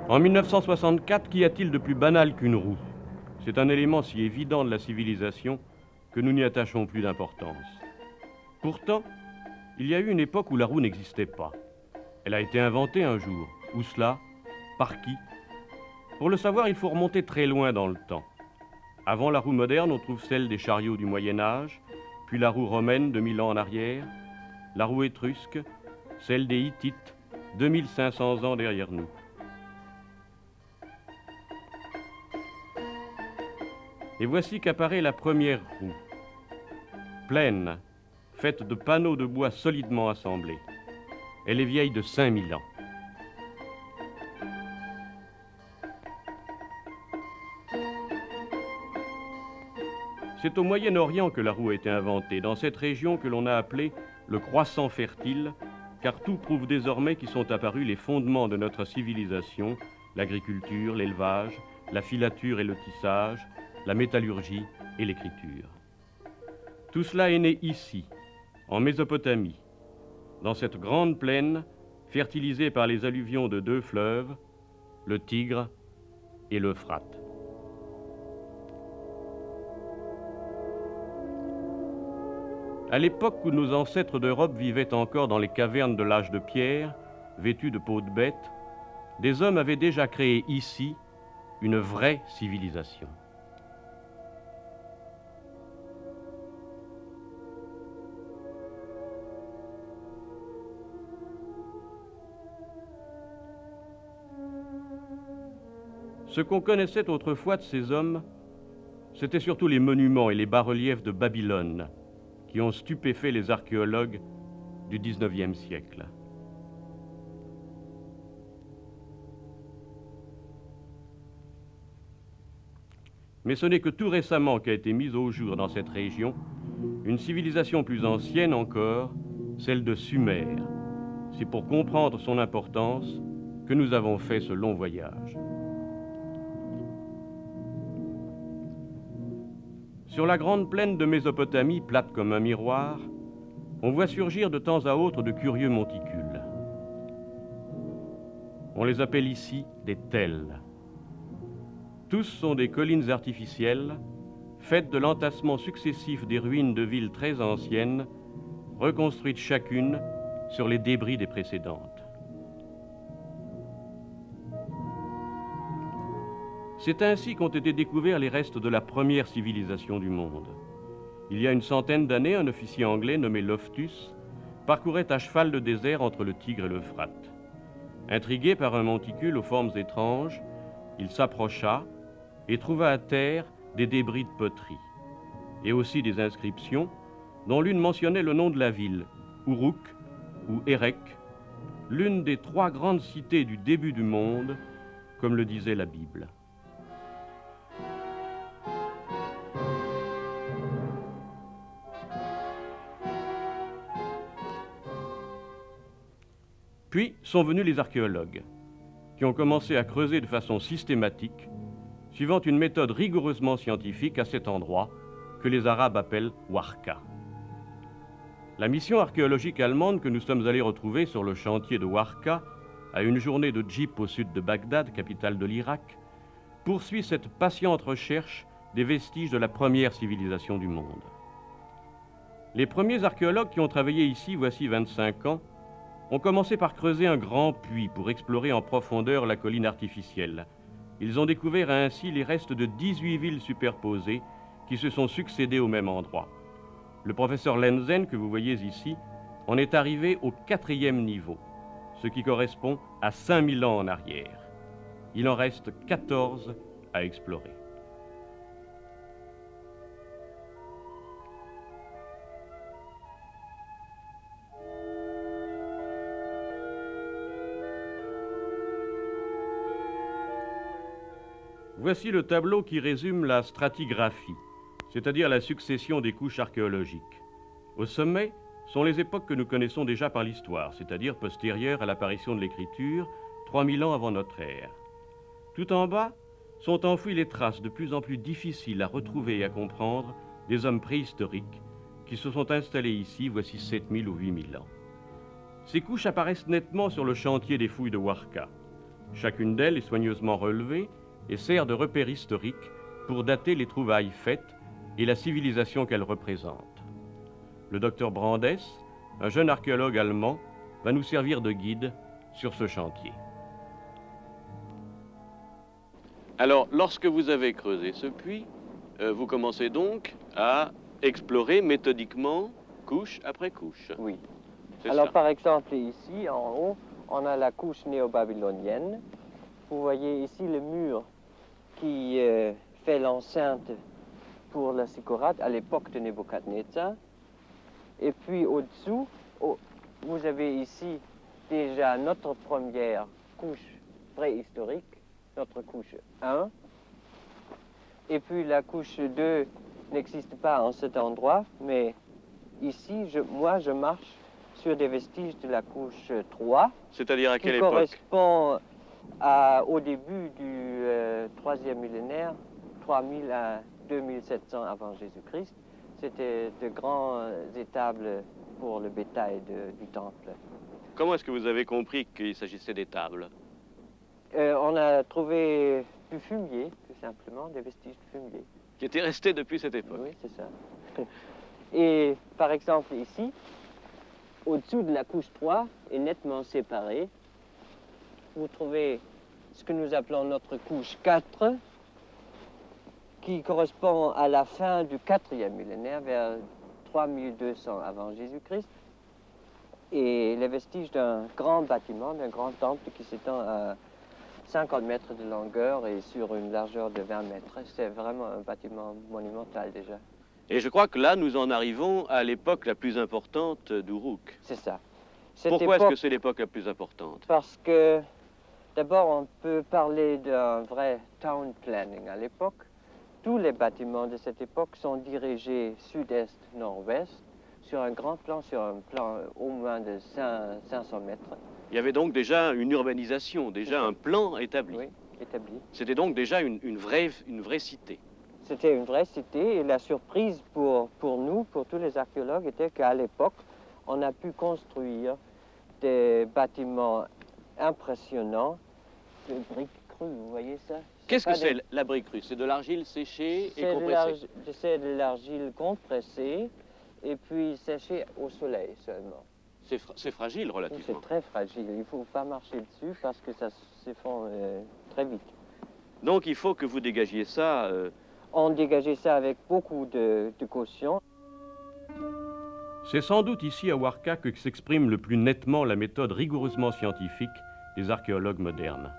En 1964, qu'y a-t-il de plus banal qu'une roue? C'est un élément si évident de la civilisation que nous n'y attachons plus d'importance. Pourtant, il y a eu une époque où la roue n'existait pas. Elle a été inventée un jour. Où cela? Par qui? Pour le savoir, il faut remonter très loin dans le temps. Avant la roue moderne, on trouve celle des chariots du Moyen-Âge, puis la roue romaine de 1000 ans en arrière, la roue étrusque, celle des Hittites, 2500 ans derrière nous. Et voici qu'apparaît la première roue, pleine, faite de panneaux de bois solidement assemblés. Elle est vieille de 5000 ans. C'est au Moyen-Orient que la roue a été inventée, dans cette région que l'on a appelée le croissant fertile, car tout prouve désormais qu'y sont apparus les fondements de notre civilisation, l'agriculture, l'élevage, la filature et le tissage, la métallurgie et l'écriture. Tout cela est né ici, en Mésopotamie, dans cette grande plaine fertilisée par les alluvions de deux fleuves, le Tigre et l'Euphrate. À l'époque où nos ancêtres d'Europe vivaient encore dans les cavernes de l'âge de pierre, vêtus de peaux de bêtes, des hommes avaient déjà créé ici une vraie civilisation. Ce qu'on connaissait autrefois de ces hommes, c'était surtout les monuments et les bas-reliefs de Babylone qui ont stupéfait les archéologues du XIXe siècle. Mais ce n'est que tout récemment qu'a été mise au jour dans cette région une civilisation plus ancienne encore, celle de Sumer. C'est pour comprendre son importance que nous avons fait ce long voyage. Sur la grande plaine de Mésopotamie, plate comme un miroir, on voit surgir de temps à autre de curieux monticules. On les appelle ici des tels. Tous sont des collines artificielles, faites de l'entassement successif des ruines de villes très anciennes, reconstruites chacune sur les débris des précédentes. C'est ainsi qu'ont été découverts les restes de la première civilisation du monde. Il y a une centaine d'années, un officier anglais nommé Loftus parcourait à cheval le désert entre le Tigre et l'Euphrate. Intrigué par un monticule aux formes étranges, il s'approcha et trouva à terre des débris de poterie, et aussi des inscriptions, dont l'une mentionnait le nom de la ville, Uruk ou Erech, l'une des trois grandes cités du début du monde, comme le disait la Bible. Puis sont venus les archéologues, qui ont commencé à creuser de façon systématique, suivant une méthode rigoureusement scientifique à cet endroit que les Arabes appellent Warka. La mission archéologique allemande que nous sommes allés retrouver sur le chantier de Warka, à une journée de jeep au sud de Bagdad, capitale de l'Irak, poursuit cette patiente recherche des vestiges de la première civilisation du monde. Les premiers archéologues qui ont travaillé ici voici 25 ans ont commencé par creuser un grand puits pour explorer en profondeur la colline artificielle. Ils ont découvert ainsi les restes de 18 villes superposées qui se sont succédées au même endroit. Le professeur Lenzen, que vous voyez ici, en est arrivé au 4e niveau, ce qui correspond à 5000 ans en arrière. Il en reste 14 à explorer. Voici le tableau qui résume la stratigraphie, c'est-à-dire la succession des couches archéologiques. Au sommet sont les époques que nous connaissons déjà par l'histoire, c'est-à-dire postérieures à l'apparition de l'écriture, 3000 ans avant notre ère. Tout en bas sont enfouies les traces de plus en plus difficiles à retrouver et à comprendre des hommes préhistoriques qui se sont installés ici voici 7000 ou 8000 ans. Ces couches apparaissent nettement sur le chantier des fouilles de Warka. Chacune d'elles est soigneusement relevée et sert de repère historique pour dater les trouvailles faites et la civilisation qu'elles représentent. Le docteur Brandes, un jeune archéologue allemand, va nous servir de guide sur ce chantier. Alors, lorsque vous avez creusé ce puits, vous commencez donc à explorer méthodiquement, couche après couche. Oui. Alors, par exemple, ici, en haut, on a la couche néo-babylonienne. Vous voyez ici le mur qui fait l'enceinte pour la Zikkurat à l'époque de Nebuchadnezzar. Et puis au-dessous, vous avez ici déjà notre première couche préhistorique, notre couche 1. Et puis la couche 2 n'existe pas en cet endroit, mais ici, moi, je marche sur des vestiges de la couche 3. C'est-à-dire à quelle époque? Qui correspond au début du 3e millénaire, 3000 à 2700 avant Jésus-Christ. C'était de grands étables pour le bétail du temple. Comment est-ce que vous avez compris qu'il s'agissait d'étables? On a trouvé du fumier, tout simplement, des vestiges de fumier. Qui étaient restés depuis cette époque? Oui, c'est ça. Et par exemple ici, au-dessous de la couche 3 est nettement séparé. Vous trouvez ce que nous appelons notre couche 4, qui correspond à la fin du 4e millénaire, vers 3200 avant Jésus-Christ, et les vestiges d'un grand bâtiment, d'un grand temple qui s'étend à 50 mètres de longueur et sur une largeur de 20 mètres. C'est vraiment un bâtiment monumental déjà. Et je crois que là, nous en arrivons à l'époque la plus importante d'Uruk. C'est ça. Pourquoi est-ce que c'est l'époque la plus importante? Parce que, d'abord, on peut parler d'un vrai town planning à l'époque. Tous les bâtiments de cette époque sont dirigés sud-est-nord-ouest sur un grand plan, sur un plan au moins de 500 mètres. Il y avait donc déjà une urbanisation, déjà un plan établi. Oui, établi. C'était donc déjà une vraie cité. C'était une vraie cité et la surprise pour nous, pour tous les archéologues, était qu'à l'époque, on a pu construire des bâtiments impressionnants de briques crues, vous voyez ça? Qu'est-ce que c'est la brique crue? C'est de l'argile séchée et compressée? C'est de l'argile compressée et puis séchée au soleil seulement. C'est fragile relativement. C'est très fragile, il ne faut pas marcher dessus parce que ça s'effondre très vite. Donc il faut que vous dégagiez ça... On dégageait ça avec beaucoup de caution. C'est sans doute ici à Warka que s'exprime le plus nettement la méthode rigoureusement scientifique des archéologues modernes.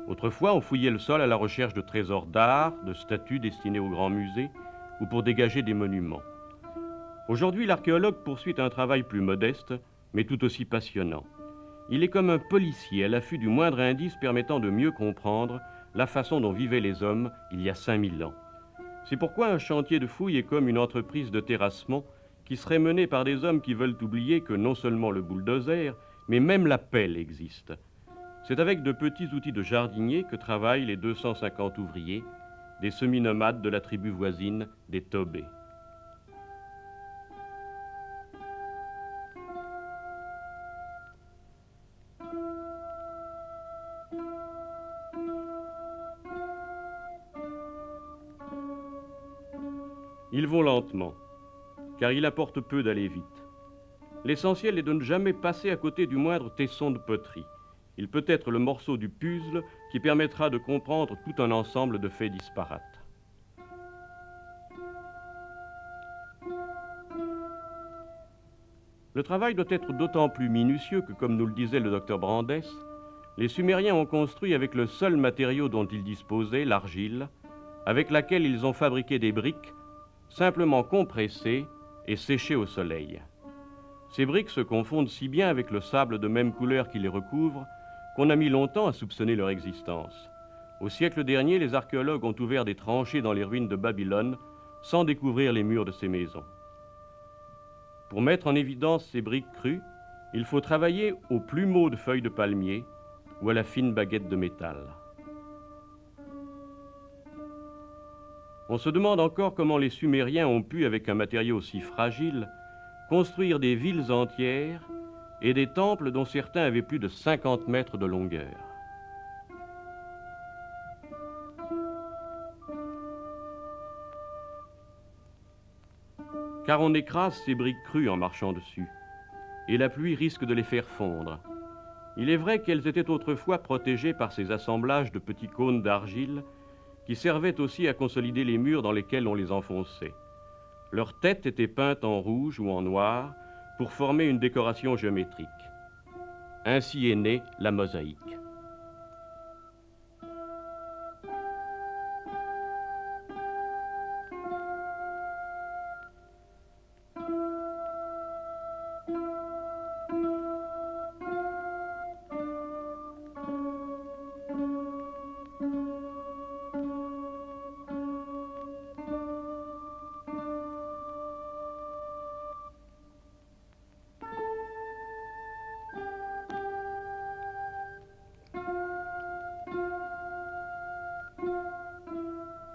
Autrefois, on fouillait le sol à la recherche de trésors d'art, de statues destinées aux grands musées ou pour dégager des monuments. Aujourd'hui, l'archéologue poursuit un travail plus modeste, mais tout aussi passionnant. Il est comme un policier à l'affût du moindre indice permettant de mieux comprendre la façon dont vivaient les hommes il y a 5000 ans. C'est pourquoi un chantier de fouilles est comme une entreprise de terrassement qui serait menée par des hommes qui veulent oublier que non seulement le bulldozer, mais même la pelle existe. C'est avec de petits outils de jardinier que travaillent les 250 ouvriers, des semi-nomades de la tribu voisine des Tobé. Ils vont lentement, car il apporte peu d'aller vite. L'essentiel est de ne jamais passer à côté du moindre tesson de poterie. Il peut être le morceau du puzzle qui permettra de comprendre tout un ensemble de faits disparates. Le travail doit être d'autant plus minutieux que, comme nous le disait le docteur Brandes, les Sumériens ont construit avec le seul matériau dont ils disposaient, l'argile, avec laquelle ils ont fabriqué des briques simplement compressées et séchées au soleil. Ces briques se confondent si bien avec le sable de même couleur qui les recouvre qu'on a mis longtemps à soupçonner leur existence. Au siècle dernier, les archéologues ont ouvert des tranchées dans les ruines de Babylone sans découvrir les murs de ces maisons. Pour mettre en évidence ces briques crues, il faut travailler au plumeau de feuilles de palmier ou à la fine baguette de métal. On se demande encore comment les Sumériens ont pu, avec un matériau aussi fragile, construire des villes entières et des temples dont certains avaient plus de 50 mètres de longueur. car on écrase ces briques crues en marchant dessus, et la pluie risque de les faire fondre. Il est vrai qu'elles étaient autrefois protégées par ces assemblages de petits cônes d'argile qui servaient aussi à consolider les murs dans lesquels on les enfonçait. Leurs têtes étaient peintes en rouge ou en noir pour former une décoration géométrique. Ainsi est née la mosaïque.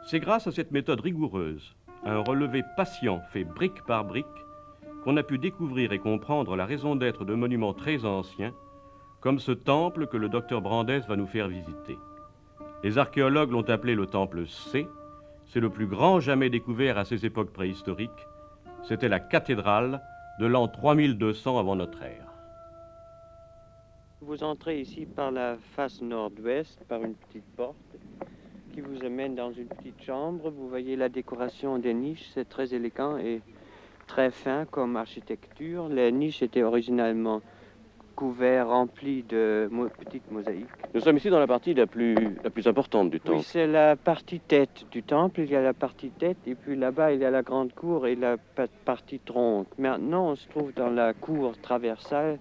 C'est grâce à cette méthode rigoureuse, à un relevé patient fait brique par brique, qu'on a pu découvrir et comprendre la raison d'être de monuments très anciens, comme ce temple que le docteur Brandes va nous faire visiter. Les archéologues l'ont appelé le temple C. C'est le plus grand jamais découvert à ces époques préhistoriques. C'était la cathédrale de l'an 3200 avant notre ère. Vous entrez ici par la face nord-ouest, par une petite porte qui vous amène dans une petite chambre. Vous voyez la décoration des niches, c'est très élégant et très fin comme architecture. Les niches étaient originalement couvertes, remplies de petites mosaïques. Nous sommes ici dans la partie la plus importante du temple. Oui, c'est la partie tête du temple. Il y a la partie tête et puis là-bas il y a la grande cour et la partie tronc. Maintenant on se trouve dans la cour traversale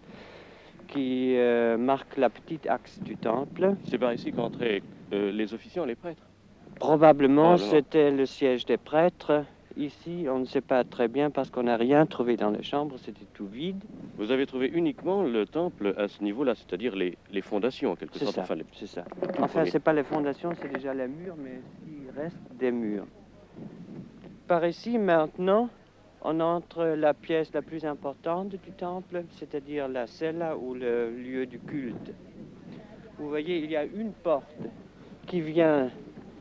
qui marque la petite axe du temple. C'est par ici qu'entraient les officiants, les prêtres. Probablement, c'était le siège des prêtres. Ici, on ne sait pas très bien parce qu'on n'a rien trouvé dans les chambres, c'était tout vide. Vous avez trouvé uniquement le temple à ce niveau-là, c'est-à-dire les fondations, en quelque sorte. C'est ça. Enfin, c'est pas les fondations, c'est déjà les murs, mais il reste des murs. Par ici, maintenant, on entre la pièce la plus importante du temple, c'est-à-dire la cella ou le lieu du culte. Vous voyez, il y a une porte qui vient,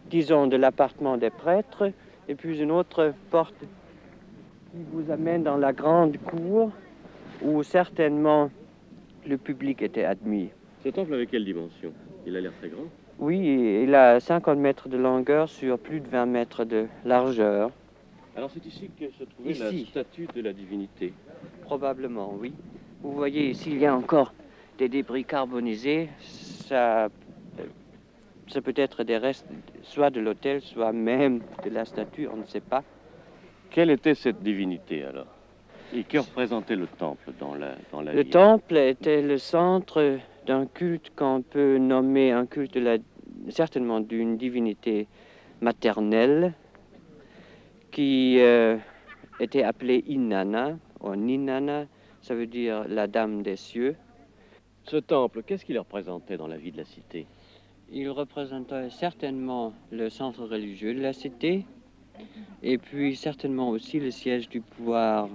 disons, de l'appartement des prêtres, et puis une autre porte qui vous amène dans la grande cour, où certainement le public était admis. Ce temple avait quelle dimension? Il a l'air très grand. Oui, il a 50 mètres de longueur sur plus de 20 mètres de largeur. Alors c'est ici que se trouvait la statue de la divinité. Probablement, oui. Vous voyez ici, il y a encore des débris carbonisés. Ça peut être des restes soit de l'autel, soit même de la statue, on ne sait pas. Quelle était cette divinité alors? Et que représentait le temple dans la Le ville? temple était le centre d'un culte qu'on peut nommer un culte certainement d'une divinité maternelle qui était appelée Inanna, ou Ninana, ça veut dire la dame des cieux. Ce temple, qu'est-ce qu'il représentait dans la vie de la cité? Il représentait certainement le centre religieux de la cité, et puis certainement aussi le siège du pouvoir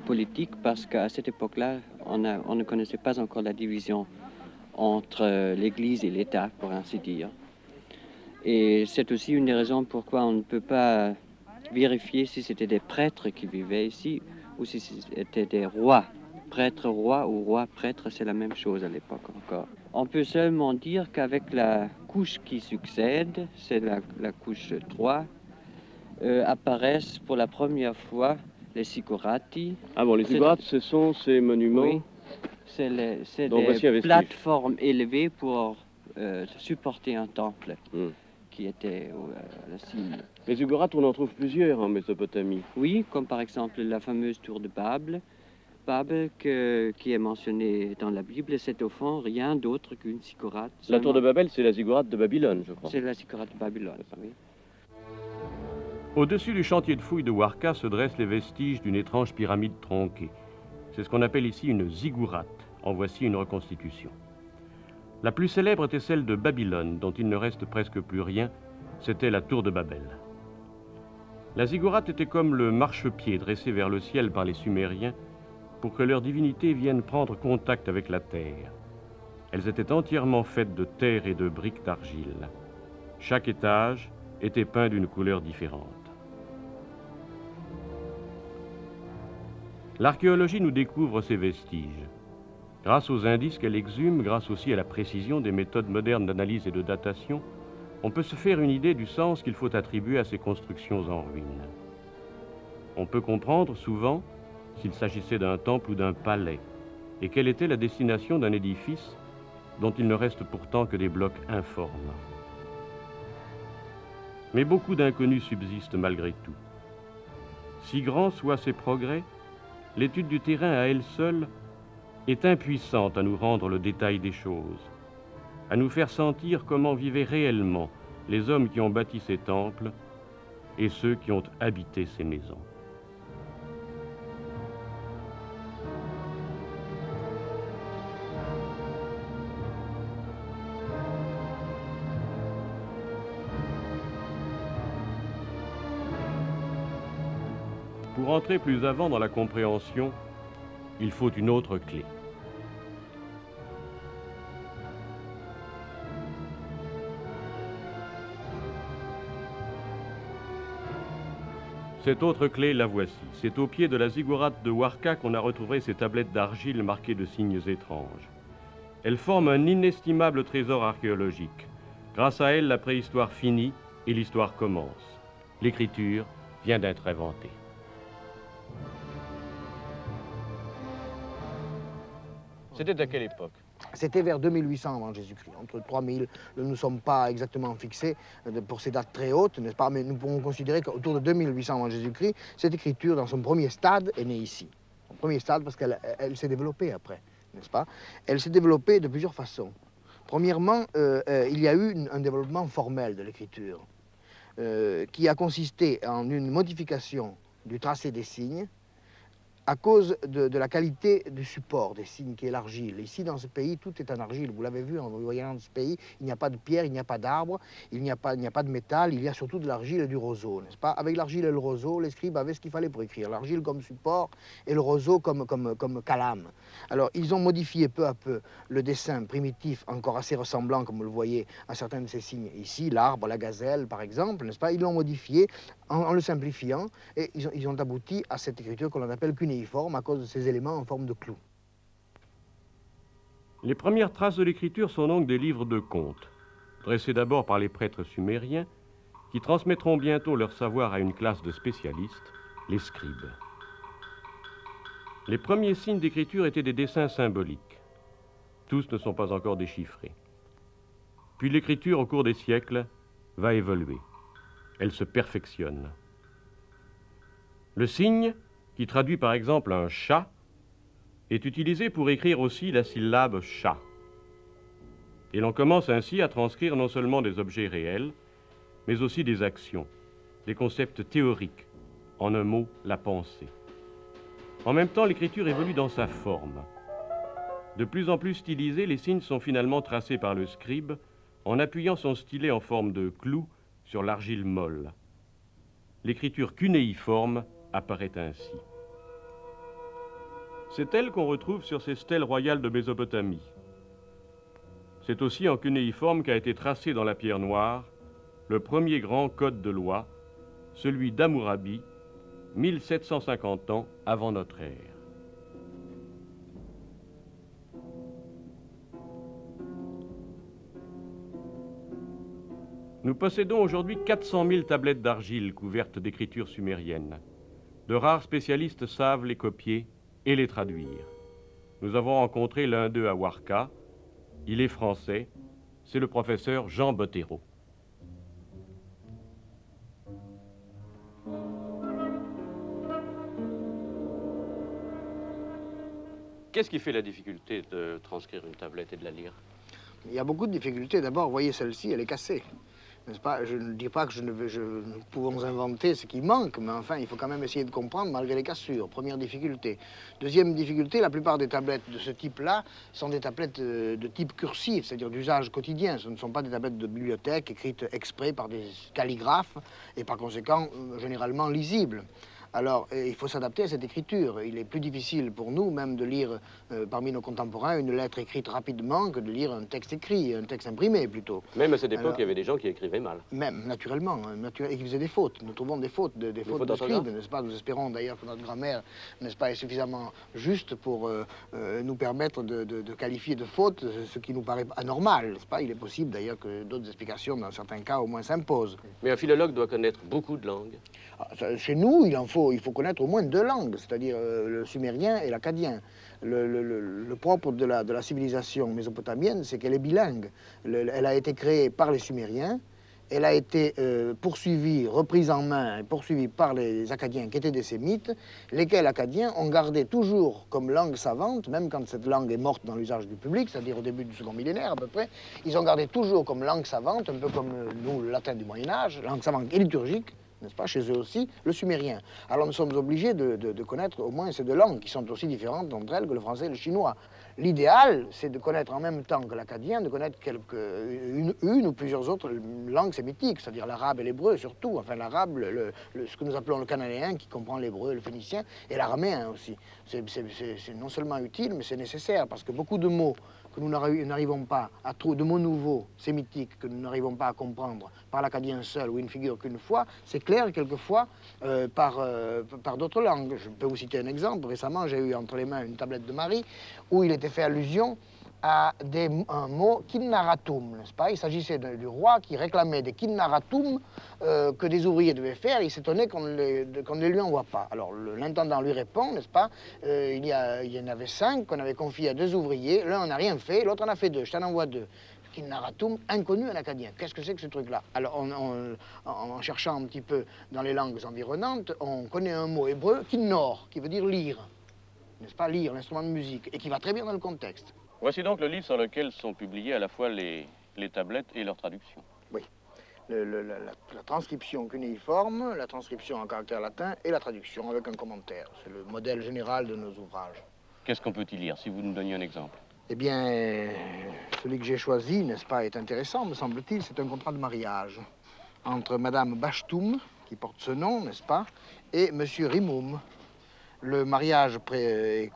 politique, parce qu'à cette époque-là, on ne connaissait pas encore la division entre l'Église et l'État, pour ainsi dire. Et c'est aussi une des raisons pourquoi on ne peut pas vérifier si c'était des prêtres qui vivaient ici ou si c'était des rois. Prêtre, roi ou roi, prêtre, c'est la même chose à l'époque encore. On peut seulement dire qu'avec la couche qui succède, c'est la couche 3, apparaissent pour la première fois les ziggourati. Ah bon, les ziggourats, ce sont ces monuments? Oui, c'est des plateformes élevées pour supporter un temple qui était à la cime. Les ziggourats, on en trouve plusieurs en Mésopotamie. Oui, comme par exemple la fameuse tour de Babel. Babel qui est mentionné dans la Bible, c'est au fond rien d'autre qu'une ziggourate. La tour de Babel, c'est la ziggourate de Babylone, je crois. C'est la ziggourate de Babylone, oui. Au-dessus du chantier de fouilles de Warka se dressent les vestiges d'une étrange pyramide tronquée. C'est ce qu'on appelle ici une ziggourate. En voici une reconstitution. La plus célèbre était celle de Babylone, dont il ne reste presque plus rien. C'était la tour de Babel. La ziggourate était comme le marchepied dressé vers le ciel par les Sumériens pour que leur divinité vienne prendre contact avec la terre. Elles étaient entièrement faites de terre et de briques d'argile. Chaque étage était peint d'une couleur différente. L'archéologie nous découvre ces vestiges. Grâce aux indices qu'elle exhume, grâce aussi à la précision des méthodes modernes d'analyse et de datation, on peut se faire une idée du sens qu'il faut attribuer à ces constructions en ruine. On peut comprendre souvent s'il s'agissait d'un temple ou d'un palais, et quelle était la destination d'un édifice dont il ne reste pourtant que des blocs informes. Mais beaucoup d'inconnus subsistent malgré tout. Si grands soient ces progrès, l'étude du terrain à elle seule est impuissante à nous rendre le détail des choses, à nous faire sentir comment vivaient réellement les hommes qui ont bâti ces temples et ceux qui ont habité ces maisons. Pour entrer plus avant dans la compréhension, il faut une autre clé. Cette autre clé, la voici. C'est au pied de la ziggourate de Warka qu'on a retrouvé ces tablettes d'argile marquées de signes étranges. Elles forment un inestimable trésor archéologique. Grâce à elles, la préhistoire finit et l'histoire commence. L'écriture vient d'être inventée. C'était à quelle époque? C'était vers 2800 avant Jésus-Christ, entre 3000. Nous ne sommes pas exactement fixés pour ces dates très hautes, n'est-ce pas? Mais nous pouvons considérer qu'autour de 2800 avant Jésus-Christ, cette écriture, dans son premier stade, est née ici. Son premier stade parce qu'elle s'est développée après, n'est-ce pas? Elle s'est développée de plusieurs façons. Premièrement, il y a eu un développement formel de l'écriture qui a consisté en une modification du tracé des signes à cause de la qualité du support des signes qui est l'argile. Ici, dans ce pays, tout est en argile. Vous l'avez vu en voyant dans ce pays, il n'y a pas de pierre, il n'y a pas d'arbre, il n'y a pas de métal, il y a surtout de l'argile et du roseau, n'est-ce pas? Avec l'argile et le roseau, les scribes avaient ce qu'il fallait pour écrire. L'argile comme support et le roseau comme calame. Alors, ils ont modifié peu à peu le dessin primitif, encore assez ressemblant, comme vous le voyez, à certains de ces signes ici, l'arbre, la gazelle, par exemple, n'est-ce pas? Ils l'ont modifié en le simplifiant et ils ont abouti à cette écriture qu'on appelle cunéiforme à cause de ces éléments en forme de clous. Les premières traces de l'écriture sont donc des livres de contes, dressés d'abord par les prêtres sumériens, qui transmettront bientôt leur savoir à une classe de spécialistes, les scribes. Les premiers signes d'écriture étaient des dessins symboliques. Tous ne sont pas encore déchiffrés. Puis l'écriture, au cours des siècles, va évoluer. Elle se perfectionne. Le signe, qui traduit par exemple un chat, est utilisé pour écrire aussi la syllabe chat. Et l'on commence ainsi à transcrire non seulement des objets réels, mais aussi des actions, des concepts théoriques, en un mot, la pensée. En même temps, l'écriture évolue dans sa forme. De plus en plus stylisés, les signes sont finalement tracés par le scribe en appuyant son stylet en forme de clou sur l'argile molle. L'écriture cunéiforme apparaît ainsi. C'est elle qu'on retrouve sur ces stèles royales de Mésopotamie. C'est aussi en cunéiforme qu'a été tracé dans la pierre noire le premier grand code de loi, celui d'Hammurabi, 1750 ans avant notre ère. Nous possédons aujourd'hui 400 000 tablettes d'argile couvertes d'écritures sumériennes. De rares spécialistes savent les copier et les traduire. Nous avons rencontré l'un d'eux à Warka. Il est français. C'est le professeur Jean Bottero. Qu'est-ce qui fait la difficulté de transcrire une tablette et de la lire? Il y a beaucoup de difficultés. D'abord, vous voyez, celle-ci, elle est cassée. N'est-ce pas? Je ne dis pas que nous pouvons inventer ce qui manque, mais enfin, il faut quand même essayer de comprendre malgré les cassures. Première difficulté. Deuxième difficulté, la plupart des tablettes de ce type-là sont des tablettes de type cursif, c'est-à-dire d'usage quotidien. Ce ne sont pas des tablettes de bibliothèque écrites exprès par des calligraphes et par conséquent généralement lisibles. Alors, il faut s'adapter à cette écriture. Il est plus difficile pour nous, même, de lire parmi nos contemporains une lettre écrite rapidement que de lire un texte écrit, un texte imprimé plutôt. Même à cette époque, il y avait des gens qui écrivaient mal. Même, naturellement, et qui faisaient des fautes. Nous trouvons des fautes, des fautes de scribes, n'est-ce pas? Nous espérons d'ailleurs que notre grammaire, n'est-ce pas, est suffisamment juste pour nous permettre de qualifier de faute ce qui nous paraît anormal, n'est-ce pas? Il est possible d'ailleurs que d'autres explications, dans certains cas au moins, s'imposent. Mais un philologue doit connaître beaucoup de langues. Chez nous, il faut connaître au moins 2 langues, c'est-à-dire le sumérien et l'akkadien. Le propre de la civilisation mésopotamienne, c'est qu'elle est bilingue. Elle a été créée par les Sumériens, elle a été poursuivie, reprise en main et poursuivie par les Akkadiens qui étaient des Sémites, lesquels Akkadiens ont gardé toujours comme langue savante, même quand cette langue est morte dans l'usage du public, c'est-à-dire au début du second millénaire à peu près, ils ont gardé toujours comme langue savante, un peu comme nous, le latin du Moyen-Âge, langue savante et liturgique, n'est-ce pas, chez eux aussi, le sumérien. Alors nous sommes obligés de connaître au moins ces 2 langues, qui sont aussi différentes entre elles que le français et le chinois. L'idéal, c'est de connaître en même temps que l'akkadien, de connaître une ou plusieurs autres langues sémitiques, c'est-à-dire l'arabe et l'hébreu surtout, enfin l'arabe, ce que nous appelons le cananéen, qui comprend l'hébreu, le phénicien, et l'araméen aussi. C'est non seulement utile, mais c'est nécessaire, parce que beaucoup de mots que nous n'arrivons pas à trouver, de mots nouveaux, sémitiques, que nous n'arrivons pas à comprendre par l'akkadien seul, où il ne figure qu'une fois, c'est clair quelquefois par d'autres langues. Je peux vous citer un exemple. Récemment, j'ai eu entre les mains une tablette de Marie où il était fait allusion à un mot kinnaratum, n'est-ce pas? Il s'agissait du roi qui réclamait des kinnaratum que des ouvriers devaient faire. Il s'étonnait qu'on ne les lui envoie pas. Alors l'intendant lui répond, n'est-ce pas? Il y en avait 5 qu'on avait confiés à 2 ouvriers. L'un n'a rien fait, l'autre en a fait 2. Je t'en envoie 2. Kinnaratum, inconnu en akkadien. Qu'est-ce que c'est que ce truc-là? Alors en cherchant un petit peu dans les langues environnantes, on connaît un mot hébreu, kinnor, qui veut dire lire. N'est-ce pas? Lire, l'instrument de musique, et qui va très bien dans le contexte. Voici donc le livre sur lequel sont publiées à la fois les tablettes et leur traduction. Oui. La transcription cunéiforme, la transcription en caractère latin et la traduction avec un commentaire. C'est le modèle général de nos ouvrages. Qu'est-ce qu'on peut y lire, si vous nous donniez un exemple? Eh bien, celui que j'ai choisi, n'est-ce pas, est intéressant, me semble-t-il. C'est un contrat de mariage entre Madame Bashtoum, qui porte ce nom, n'est-ce pas, et Monsieur Rimoum. Le mariage est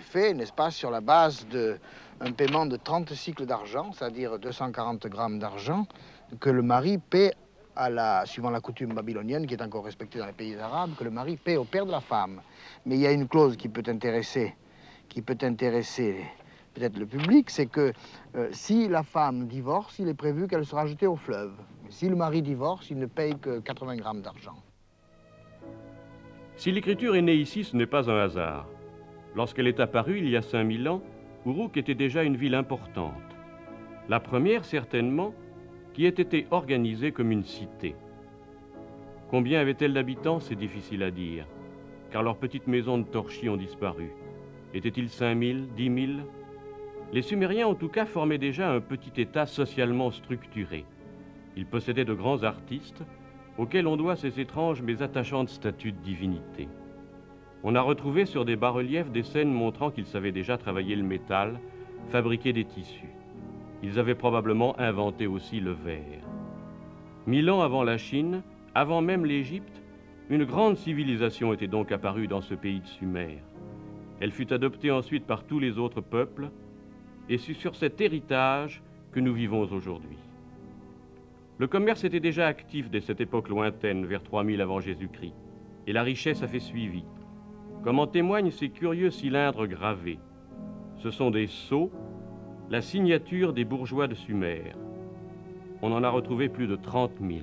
fait, n'est-ce pas, sur la base d'un paiement de 30 cycles d'argent, c'est-à-dire 240 grammes d'argent, que le mari paie, suivant la coutume babylonienne, qui est encore respectée dans les pays arabes, que le mari paie au père de la femme. Mais il y a une clause qui peut intéresser peut-être le public, c'est que si la femme divorce, il est prévu qu'elle sera jetée au fleuve. Mais si le mari divorce, il ne paye que 80 grammes d'argent. Si l'écriture est née ici, ce n'est pas un hasard. Lorsqu'elle est apparue, il y a 5000 ans, Uruk était déjà une ville importante. La première, certainement, qui ait été organisée comme une cité. Combien avait-elle d'habitants, c'est difficile à dire, car leurs petites maisons de torchis ont disparu. Était-il 5000, 10 000? Les Sumériens, en tout cas, formaient déjà un petit État socialement structuré. Ils possédaient de grands artistes, auxquels on doit ces étranges mais attachantes statues de divinité. On a retrouvé sur des bas-reliefs des scènes montrant qu'ils savaient déjà travailler le métal, fabriquer des tissus. Ils avaient probablement inventé aussi le verre. 1000 ans avant la Chine, avant même l'Égypte, une grande civilisation était donc apparue dans ce pays de Sumer. Elle fut adoptée ensuite par tous les autres peuples, et c'est sur cet héritage que nous vivons aujourd'hui. Le commerce était déjà actif dès cette époque lointaine, vers 3000 avant Jésus-Christ, et la richesse a fait suivi, comme en témoignent ces curieux cylindres gravés. Ce sont des sceaux, la signature des bourgeois de Sumer. On en a retrouvé plus de 30 000.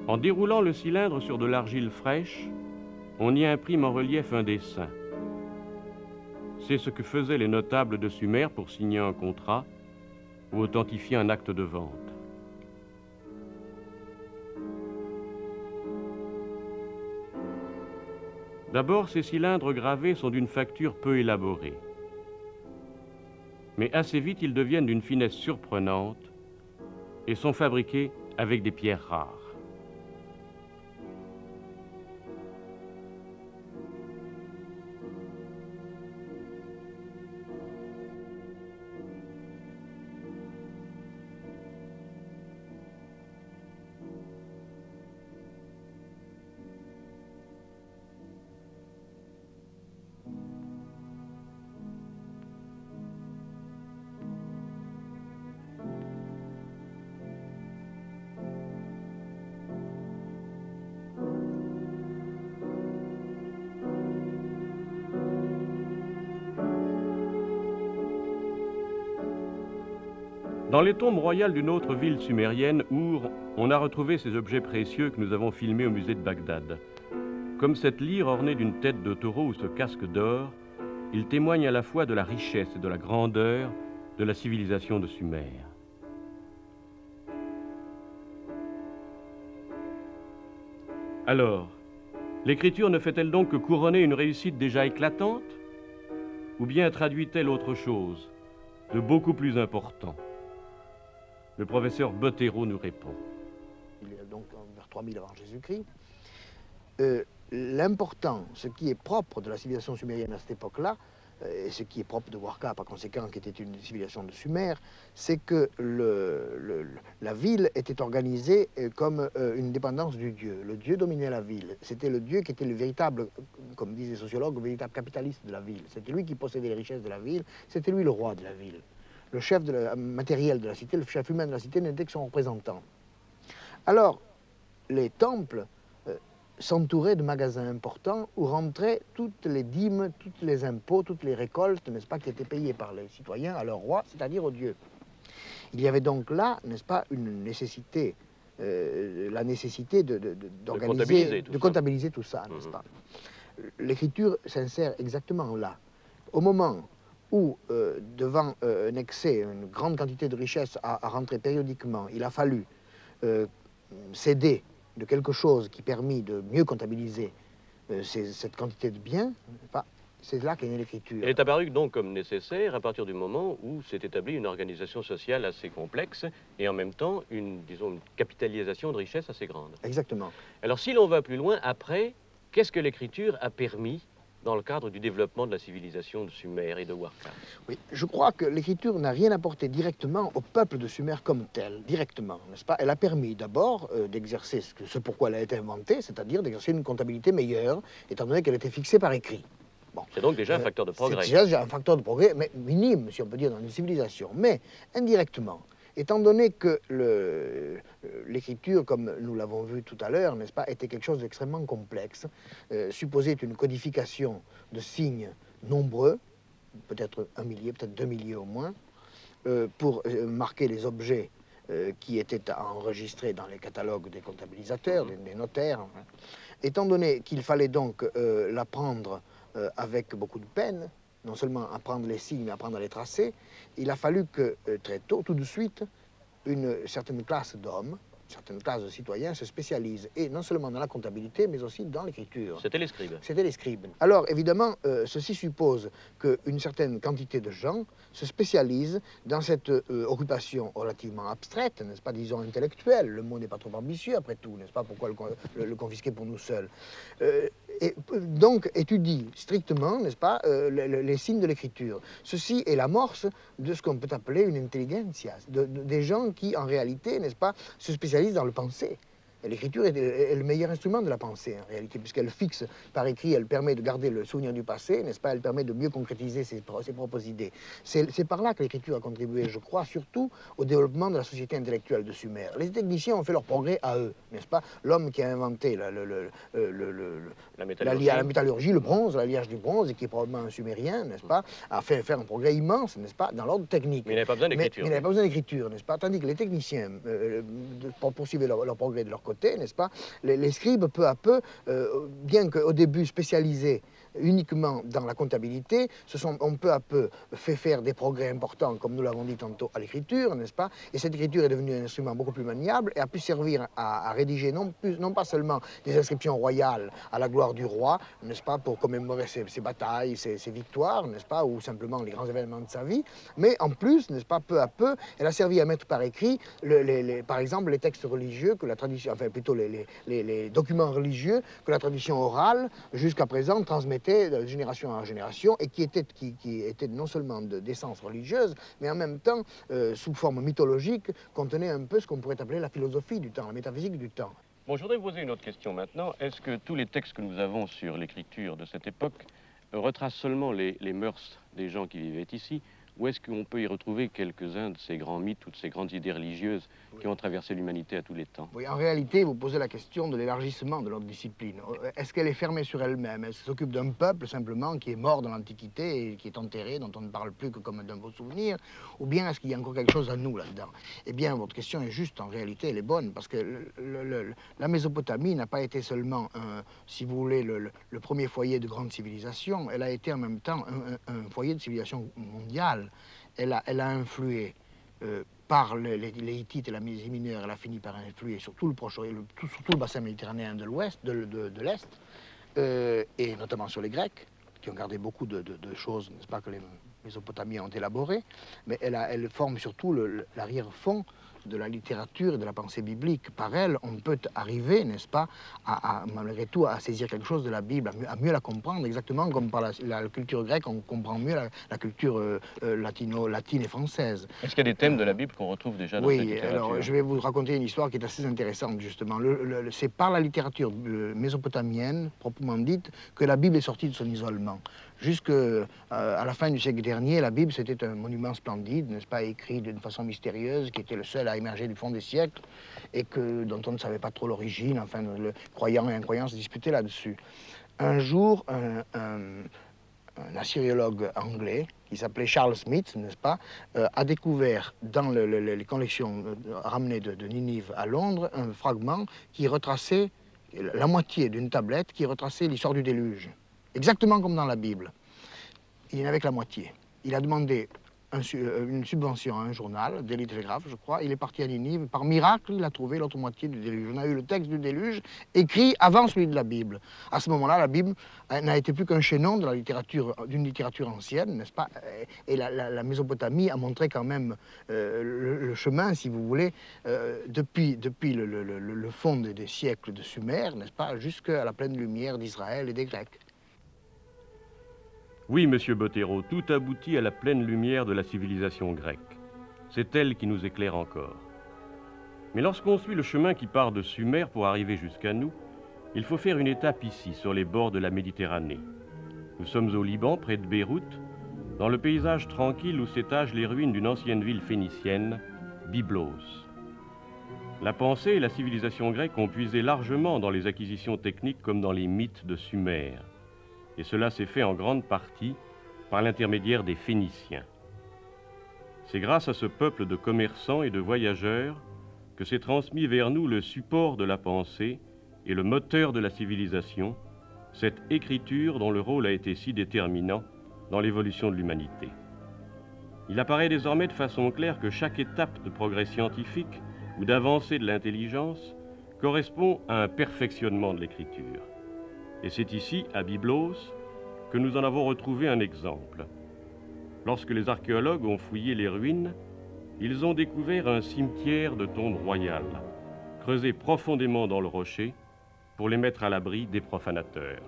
En déroulant le cylindre sur de l'argile fraîche, on y imprime en relief un dessin. C'est ce que faisaient les notables de Sumer pour signer un contrat ou authentifier un acte de vente. D'abord, ces cylindres gravés sont d'une facture peu élaborée. Mais assez vite, ils deviennent d'une finesse surprenante et sont fabriqués avec des pierres rares. Dans les tombes royales d'une autre ville sumérienne, Our, on a retrouvé ces objets précieux que nous avons filmés au musée de Bagdad. Comme cette lyre ornée d'une tête de taureau ou ce casque d'or, il témoigne à la fois de la richesse et de la grandeur de la civilisation de Sumer. Alors, l'écriture ne fait-elle donc que couronner une réussite déjà éclatante? Ou bien traduit-elle autre chose, de beaucoup plus important? Le professeur Bottero nous répond. Il est donc vers 3000 avant Jésus-Christ. L'important, ce qui est propre de la civilisation sumérienne à cette époque-là, et ce qui est propre de Warka, par conséquent, qui était une civilisation de Sumer, c'est que la ville était organisée comme une dépendance du dieu. Le dieu dominait la ville. C'était le dieu qui était le véritable, comme disent les sociologues, le véritable capitaliste de la ville. C'était lui qui possédait les richesses de la ville, c'était lui le roi de la ville. Le chef matériel de la cité, le chef humain de la cité n'était que son représentant. Alors, les temples s'entouraient de magasins importants où rentraient toutes les dîmes, tous les impôts, toutes les récoltes, n'est-ce pas, qui étaient payées par les citoyens à leur roi, c'est-à-dire au dieu. Il y avait donc là, n'est-ce pas, une nécessité, la nécessité de comptabiliser tout ça, n'est-ce pas. L'écriture s'insère exactement là. Au moment où, devant un excès, une grande quantité de richesses à rentrer périodiquement, il a fallu céder de quelque chose qui permit de mieux comptabiliser cette quantité de biens, c'est là qu'est née l'écriture. Elle est apparue donc comme nécessaire à partir du moment où s'est établie une organisation sociale assez complexe et en même temps disons, une capitalisation de richesse assez grande. Exactement. Alors si l'on va plus loin, après, qu'est-ce que l'écriture a permis dans le cadre du développement de la civilisation de Sumer et de Warka? Oui, je crois que l'écriture n'a rien apporté directement au peuple de Sumer comme tel, directement, n'est-ce pas? Elle a permis d'abord d'exercer ce pourquoi elle a été inventée, c'est-à-dire d'exercer une comptabilité meilleure, étant donné qu'elle était fixée par écrit. Bon. C'est donc déjà un facteur de progrès. C'est déjà un facteur de progrès, mais minime, si on peut dire, dans une civilisation. Mais, indirectement, étant donné que l'écriture, comme nous l'avons vu tout à l'heure, n'est-ce pas, était quelque chose d'extrêmement complexe, supposait une codification de signes nombreux, peut-être 1 millier, peut-être 2 milliers au moins, pour marquer les objets qui étaient enregistrés dans les catalogues des comptabilisateurs, des notaires. Hein. Étant donné qu'il fallait donc l'apprendre avec beaucoup de peine, non seulement apprendre les signes, mais apprendre à les tracer, il a fallu que très tôt, tout de suite, une certaine classe d'hommes, une certaine classe de citoyens se spécialise, et non seulement dans la comptabilité, mais aussi dans l'écriture. C'était les scribes. C'était les scribes. Alors, évidemment, ceci suppose qu'une certaine quantité de gens se spécialisent dans cette occupation relativement abstraite, n'est-ce pas, disons intellectuelle. Le mot n'est pas trop ambitieux, après tout, n'est-ce pas, pourquoi le confisquer pour nous seuls. Et donc étudie strictement, n'est-ce pas, les signes de l'écriture. Ceci est l'amorce de ce qu'on peut appeler une intelligentsia, des gens qui, en réalité, n'est-ce pas, se spécialisent dans le penser. L'écriture est le meilleur instrument de la pensée, en réalité, puisqu'elle fixe par écrit, elle permet de garder le souvenir du passé, n'est-ce pas, elle permet de mieux concrétiser ses propres idées. C'est par là que l'écriture a contribué, je crois, surtout au développement de la société intellectuelle de Sumer. Les techniciens ont fait leur progrès à eux, n'est-ce pas? L'homme qui a inventé la métallurgie, le bronze, l'alliage du bronze, et qui est probablement un sumérien, n'est-ce pas, a fait un progrès immense, n'est-ce pas, dans l'ordre technique. Mais il n'avait pas besoin d'écriture. Mais il n'avait pas besoin d'écriture, n'est-ce pas? Tandis que les techniciens, pour poursuivre leur progrès de leur côté, n'est-ce pas, les scribes, peu à peu, bien qu'au début spécialisés uniquement dans la comptabilité, ont peu à peu fait faire des progrès importants, comme nous l'avons dit tantôt, à l'écriture, n'est-ce pas? Et cette écriture est devenue un instrument beaucoup plus maniable et a pu servir à rédiger non pas seulement des inscriptions royales à la gloire du roi, n'est-ce pas, pour commémorer ses batailles, ses victoires, n'est-ce pas, ou simplement les grands événements de sa vie, mais en plus, n'est-ce pas, peu à peu, elle a servi à mettre par écrit, par exemple, les textes religieux que la tradition, enfin plutôt les documents religieux que la tradition orale, jusqu'à présent, transmettait de génération en génération et qui étaient non seulement d'essence religieuse, mais en même temps, sous forme mythologique, contenaient un peu ce qu'on pourrait appeler la philosophie du temps, la métaphysique du temps. Bon, je voudrais vous poser une autre question maintenant. Est-ce que tous les textes que nous avons sur l'écriture de cette époque retracent seulement les mœurs des gens qui vivaient ici, Ou est-ce qu'on peut y retrouver quelques-uns de ces grands mythes ou de ces grandes idées religieuses qui ont traversé l'humanité à tous les temps? Oui, en réalité, vous posez la question de l'élargissement de notre discipline. Est-ce qu'elle est fermée sur elle-même? Elle s'occupe d'un peuple, simplement, qui est mort dans l'Antiquité et qui est enterré, dont on ne parle plus que comme d'un beau souvenir? Ou bien est-ce qu'il y a encore quelque chose à nous là-dedans? Eh bien, votre question est juste, en réalité, elle est bonne, parce que la Mésopotamie n'a pas été seulement, si vous voulez, le premier foyer de grande civilisation, elle a été en même temps un foyer de civilisation mondiale. Elle a influé par les Hittites et la Mésie mineure, elle a fini par influer sur tout le Proche-Orient, sur tout le bassin méditerranéen de l'Ouest, de l'Est, et notamment sur les Grecs, qui ont gardé beaucoup de choses, n'est-ce pas, que les Mésopotamiens ont élaborées, mais elle forme surtout l'arrière-fond de la littérature et de la pensée biblique. Par elle, on peut arriver, n'est-ce pas, malgré tout, à saisir quelque chose de la Bible, à mieux la comprendre, exactement comme par la culture grecque, on comprend mieux la culture latine et française. Est-ce qu'il y a des thèmes de la Bible qu'on retrouve déjà dans cette littérature? Oui, alors je vais vous raconter une histoire qui est assez intéressante, justement. C'est par la littérature mésopotamienne, proprement dite, que la Bible est sortie de son isolement. Jusqu'à la fin du siècle dernier, la Bible, c'était un monument splendide, n'est-ce pas, écrit d'une façon mystérieuse, qui était le seul à émerger du fond des siècles, et dont on ne savait pas trop l'origine, enfin, le croyant et incroyant se disputaient là-dessus. Un jour, un assyriologue anglais, qui s'appelait Charles Smith, n'est-ce pas, a découvert dans les collections ramenées de Ninive à Londres un fragment qui retraçait la moitié d'une tablette qui retraçait l'histoire du déluge. Exactement comme dans la Bible. Il n'avait que la moitié. Il a demandé une subvention à un journal, Daily Telegraph, je crois. Il est parti à Ninive. Par miracle, il a trouvé l'autre moitié du déluge. On a eu le texte du déluge écrit avant celui de la Bible. À ce moment-là, la Bible n'a été plus qu'un chaînon de d'une littérature ancienne, n'est-ce pas? Et la Mésopotamie a montré quand même le chemin, si vous voulez, depuis le fond des siècles de Sumer, n'est-ce pas, jusqu'à la pleine lumière d'Israël et des Grecs. Oui, monsieur Bottero, tout aboutit à la pleine lumière de la civilisation grecque. C'est elle qui nous éclaire encore. Mais lorsqu'on suit le chemin qui part de Sumer pour arriver jusqu'à nous, il faut faire une étape ici, sur les bords de la Méditerranée. Nous sommes au Liban, près de Beyrouth, dans le paysage tranquille où s'étagent les ruines d'une ancienne ville phénicienne, Byblos. La pensée et la civilisation grecque ont puisé largement dans les acquisitions techniques comme dans les mythes de Sumer. Et cela s'est fait en grande partie par l'intermédiaire des Phéniciens. C'est grâce à ce peuple de commerçants et de voyageurs que s'est transmis vers nous le support de la pensée et le moteur de la civilisation, cette écriture dont le rôle a été si déterminant dans l'évolution de l'humanité. Il apparaît désormais de façon claire que chaque étape de progrès scientifique ou d'avancée de l'intelligence correspond à un perfectionnement de l'écriture. Et c'est ici, à Byblos, que nous en avons retrouvé un exemple. Lorsque les archéologues ont fouillé les ruines, ils ont découvert un cimetière de tombes royales, creusé profondément dans le rocher pour les mettre à l'abri des profanateurs.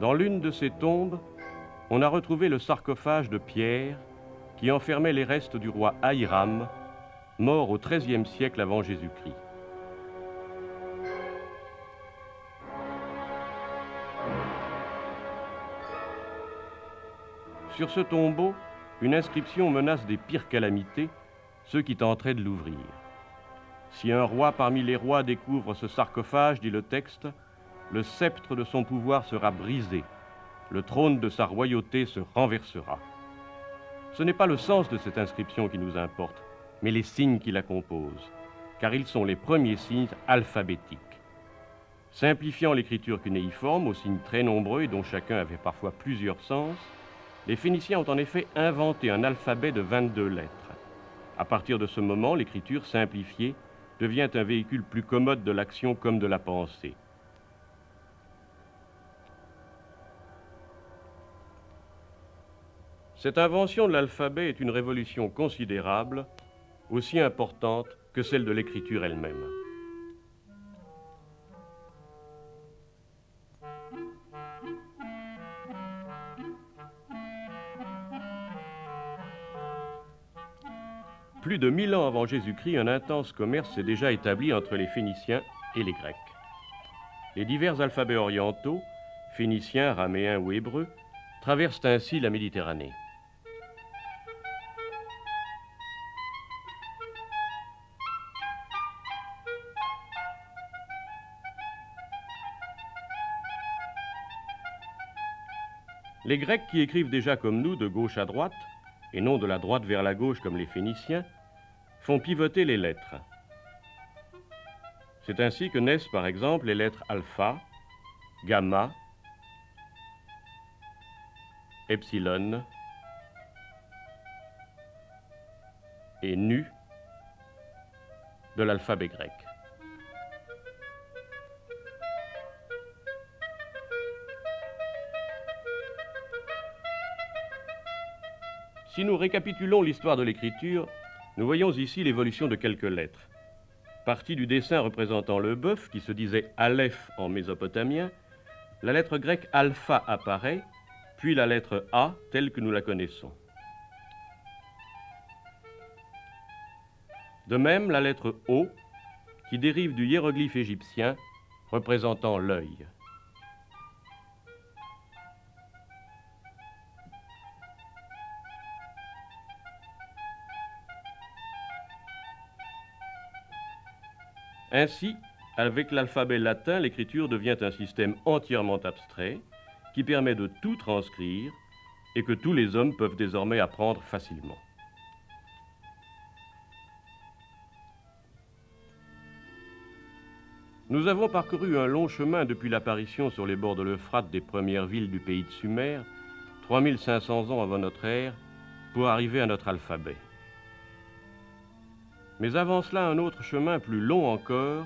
Dans l'une de ces tombes, on a retrouvé le sarcophage de pierre qui enfermait les restes du roi Ahiram, mort au XIIIe siècle avant Jésus-Christ. Sur ce tombeau, une inscription menace des pires calamités, ceux qui tenteraient de l'ouvrir. Si un roi parmi les rois découvre ce sarcophage, dit le texte, le sceptre de son pouvoir sera brisé, le trône de sa royauté se renversera. Ce n'est pas le sens de cette inscription qui nous importe, mais les signes qui la composent, car ils sont les premiers signes alphabétiques. Simplifiant l'écriture cunéiforme aux signes très nombreux et dont chacun avait parfois plusieurs sens, les Phéniciens ont en effet inventé un alphabet de 22 lettres. À partir de ce moment, l'écriture simplifiée devient un véhicule plus commode de l'action comme de la pensée. Cette invention de l'alphabet est une révolution considérable, aussi importante que celle de l'écriture elle-même. Plus de 1000 ans avant Jésus-Christ, un intense commerce s'est déjà établi entre les Phéniciens et les Grecs. Les divers alphabets orientaux, phénicien, araméen ou hébreu, traversent ainsi la Méditerranée. Les Grecs, qui écrivent déjà comme nous de gauche à droite, et non de la droite vers la gauche comme les Phéniciens, font pivoter les lettres. C'est ainsi que naissent par exemple les lettres alpha, gamma, epsilon et nu de l'alphabet grec. Si nous récapitulons l'histoire de l'écriture, nous voyons ici l'évolution de quelques lettres. Partie du dessin représentant le bœuf, qui se disait Aleph en mésopotamien, la lettre grecque alpha apparaît, puis la lettre A telle que nous la connaissons. De même, la lettre O, qui dérive du hiéroglyphe égyptien représentant l'œil. Ainsi, avec l'alphabet latin, l'écriture devient un système entièrement abstrait qui permet de tout transcrire et que tous les hommes peuvent désormais apprendre facilement. Nous avons parcouru un long chemin depuis l'apparition sur les bords de l'Euphrate des premières villes du pays de Sumer, 3500 ans avant notre ère, pour arriver à notre alphabet. Mais avant cela, un autre chemin plus long encore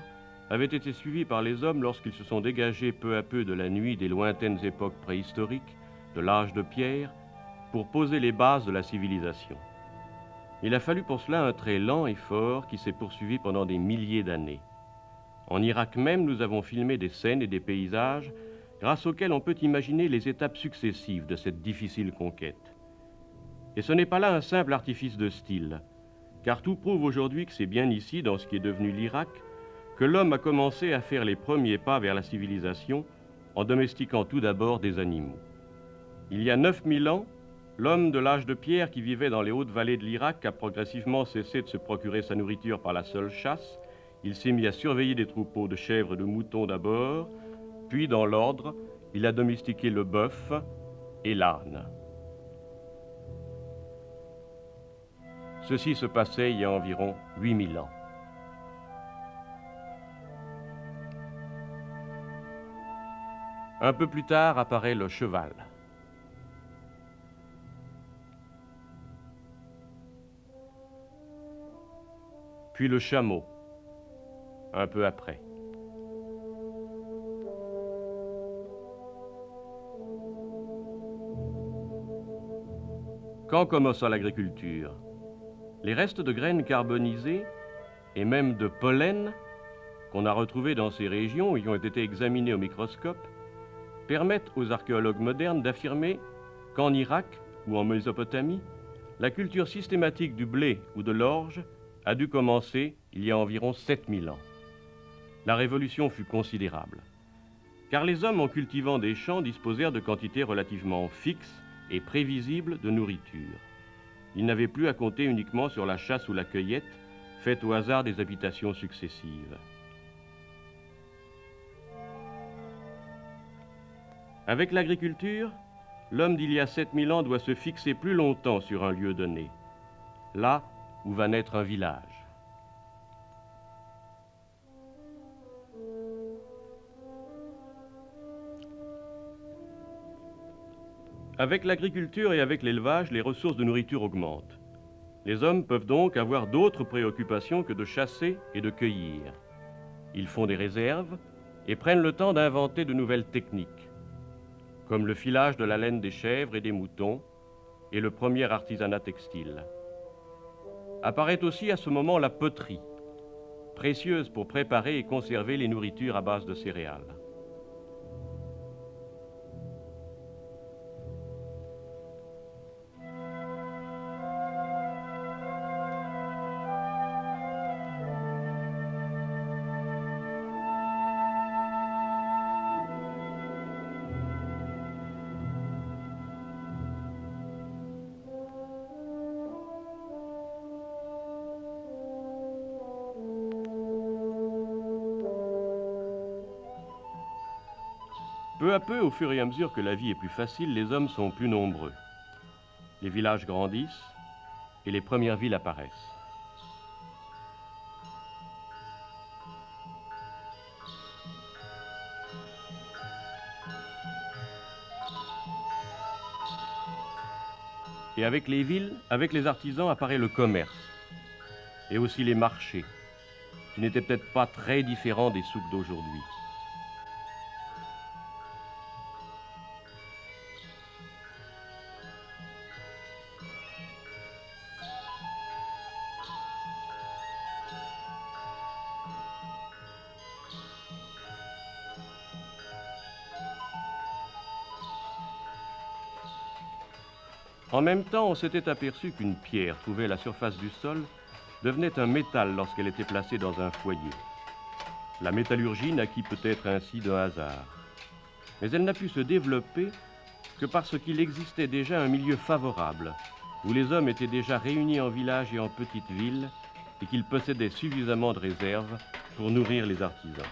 avait été suivi par les hommes lorsqu'ils se sont dégagés peu à peu de la nuit des lointaines époques préhistoriques, de l'âge de pierre, pour poser les bases de la civilisation. Il a fallu pour cela un trait lent et fort qui s'est poursuivi pendant des milliers d'années. En Irak même, nous avons filmé des scènes et des paysages grâce auxquels on peut imaginer les étapes successives de cette difficile conquête. Et ce n'est pas là un simple artifice de style, car tout prouve aujourd'hui que c'est bien ici, dans ce qui est devenu l'Irak, que l'homme a commencé à faire les premiers pas vers la civilisation en domestiquant tout d'abord des animaux. Il y a 9000 ans, l'homme de l'âge de pierre qui vivait dans les hautes vallées de l'Irak a progressivement cessé de se procurer sa nourriture par la seule chasse. Il s'est mis à surveiller des troupeaux de chèvres et de moutons d'abord, puis dans l'ordre, il a domestiqué le bœuf et l'âne. Ceci se passait il y a environ 8000 ans. Un peu plus tard apparaît le cheval. Puis le chameau, un peu après. Quand commença l'agriculture? Les restes de graines carbonisées et même de pollen qu'on a retrouvés dans ces régions et qui ont été examinés au microscope permettent aux archéologues modernes d'affirmer qu'en Irak ou en Mésopotamie, la culture systématique du blé ou de l'orge a dû commencer il y a environ 7000 ans. La révolution fut considérable, car les hommes, en cultivant des champs, disposèrent de quantités relativement fixes et prévisibles de nourriture. Ils n'avaient plus à compter uniquement sur la chasse ou la cueillette, faite au hasard des habitations successives. Avec l'agriculture, l'homme d'il y a 7000 ans doit se fixer plus longtemps sur un lieu donné, là où va naître un village. Avec l'agriculture et avec l'élevage, les ressources de nourriture augmentent. Les hommes peuvent donc avoir d'autres préoccupations que de chasser et de cueillir. Ils font des réserves et prennent le temps d'inventer de nouvelles techniques, comme le filage de la laine des chèvres et des moutons et le premier artisanat textile. Apparaît aussi à ce moment la poterie, précieuse pour préparer et conserver les nourritures à base de céréales. Peu à peu, au fur et à mesure que la vie est plus facile, les hommes sont plus nombreux. Les villages grandissent et les premières villes apparaissent. Et avec les villes, avec les artisans, apparaît le commerce et aussi les marchés, qui n'étaient peut-être pas très différents des souks d'aujourd'hui. En même temps, on s'était aperçu qu'une pierre trouvée à la surface du sol devenait un métal lorsqu'elle était placée dans un foyer. La métallurgie naquit peut-être ainsi d'un hasard. Mais elle n'a pu se développer que parce qu'il existait déjà un milieu favorable, où les hommes étaient déjà réunis en villages et en petites villes, et qu'ils possédaient suffisamment de réserves pour nourrir les artisans.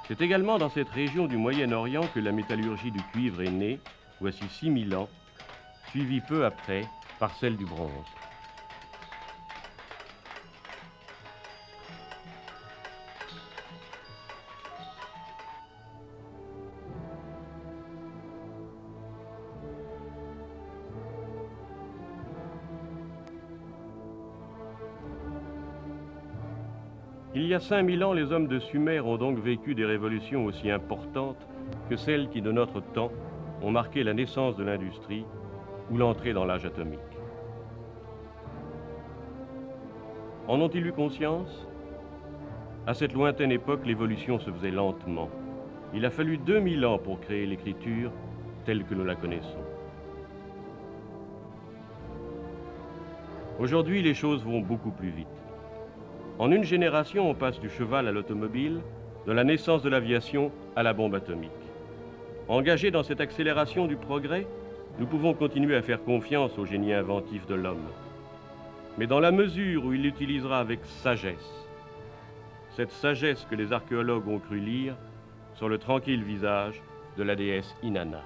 C'est également dans cette région du Moyen-Orient que la métallurgie du cuivre est née, voici 6000 ans, suivie peu après par celle du bronze. Il y a 5000 ans, les hommes de Sumer ont donc vécu des révolutions aussi importantes que celles qui, de notre temps, ont marqué la naissance de l'industrie ou l'entrée dans l'âge atomique. En ont-ils eu conscience? À cette lointaine époque, l'évolution se faisait lentement. Il a fallu 2000 ans pour créer l'écriture telle que nous la connaissons. Aujourd'hui, les choses vont beaucoup plus vite. En une génération, on passe du cheval à l'automobile, de la naissance de l'aviation à la bombe atomique. Engagés dans cette accélération du progrès, nous pouvons continuer à faire confiance au génie inventif de l'homme. Mais dans la mesure où il l'utilisera avec sagesse, cette sagesse que les archéologues ont cru lire sur le tranquille visage de la déesse Inanna.